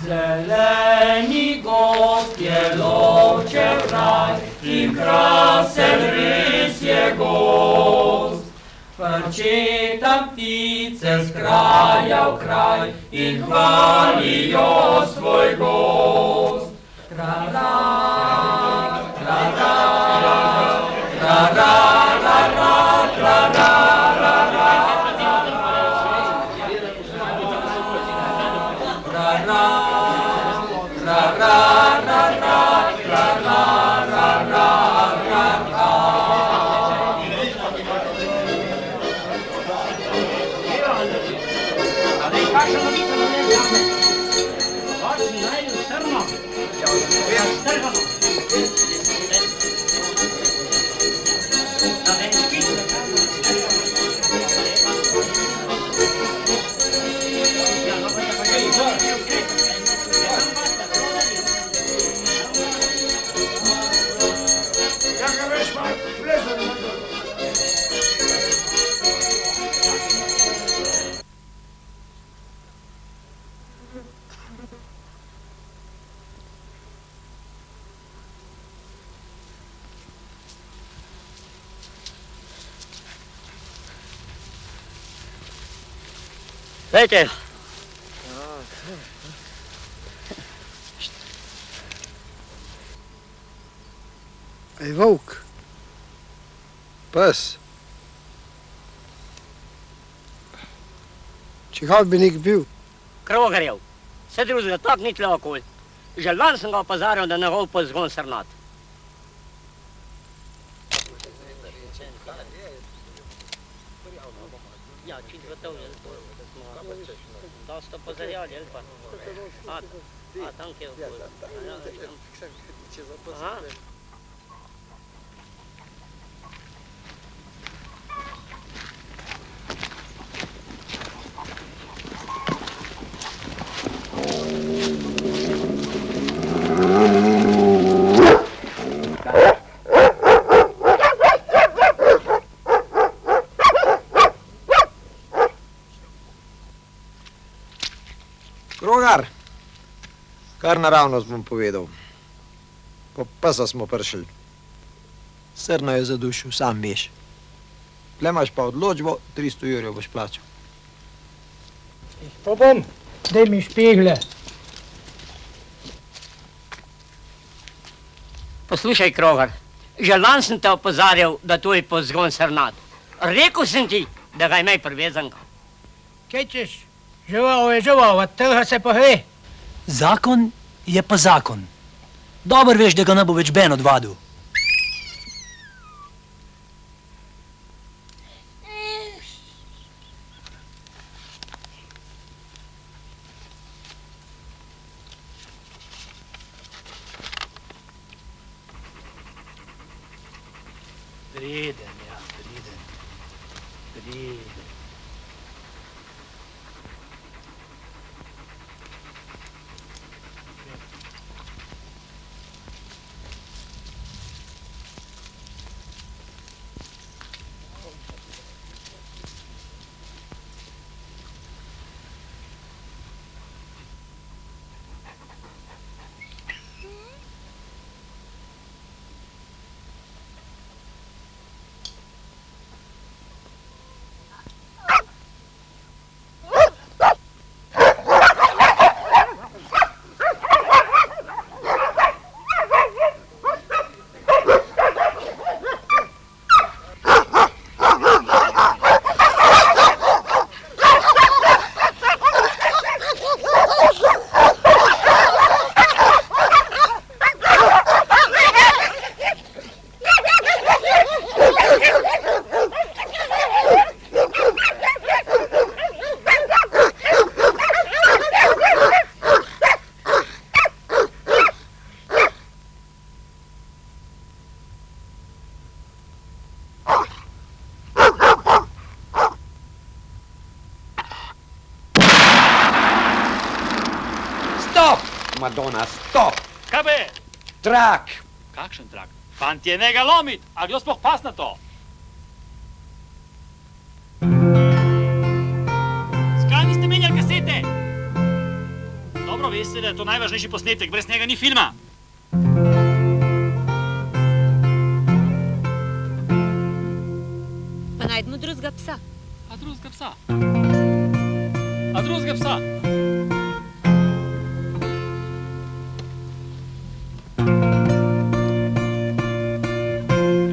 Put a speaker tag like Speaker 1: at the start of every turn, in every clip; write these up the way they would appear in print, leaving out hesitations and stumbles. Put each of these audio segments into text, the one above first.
Speaker 1: Zeleni gospie lovče v raj in krasen res je gost. Frčeta ptice z kraja v kraj in hvalijo svoj gost. Tra-ra, tra-ra, tra-ra, tra-ra, tra-ra.
Speaker 2: Vete.
Speaker 3: Ej, volk. Pes. Čigav bi nek bil?
Speaker 2: Krogarjev. Vse drugega tak ni tle okoli. Že lani sem ga opozarjal, da ne bo pozgon srnat. Ja, čit gotov je. Dosta pozarjali, jel pa? A, tam kje je okoli. Aha.
Speaker 3: Krogar, kar naravnost bom povedal. Po pesa smo prišli. Srno je zadušil, sam veš. Tle imaš pa odločbo, 300 jurjev boš plačal.
Speaker 4: To bom, daj mi špegle.
Speaker 2: Poslušaj, Krogar, že lani sem te opozarjal, da to je pozgon srnat. Rekel sem ti, da ga imej privezanega.
Speaker 4: Kaj češ? Žival je žival, od tega se pa ve.
Speaker 5: Zakon je pa zakon. Dobar veš, da ga ne bo več Ben odvadil.
Speaker 4: Priden, ja, priden. Priden.
Speaker 3: Madonna, stop!
Speaker 5: Kaj be?
Speaker 3: Trak!
Speaker 5: Kakšen trak? Fantje, ne ga lomit! A kdo sploh pas na to? Zakaj niste menjali kasete? Dobro veste, da je to najvažnejši posnetek, brez njega ni filma.
Speaker 6: Pa najdemo drugega psa.
Speaker 5: A drugega psa? A drugega psa?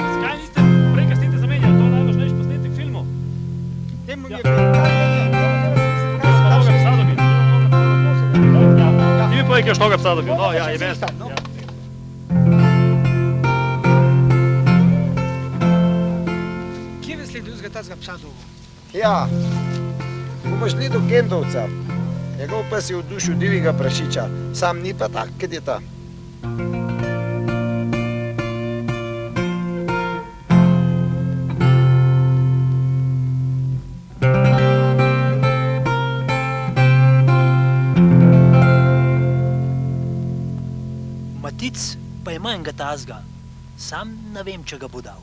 Speaker 5: Zakaj niste prej kasete zamenjali? To je najvažnejši posnetek filmu.
Speaker 4: Temu je
Speaker 5: Štoga psa dobil. Ti mi povej, kaj je štoga psa dobil. No, ja, je vest.
Speaker 4: Kje vesli drugega tazga psa dolgo?
Speaker 3: Ja, bomo šli do Kendovca. Njegov pes je v dušu divjega prašiča, sam ni pa tak, kad je ta.
Speaker 7: Matic pa je manjga tazga, sam ne vem, če ga bo dal.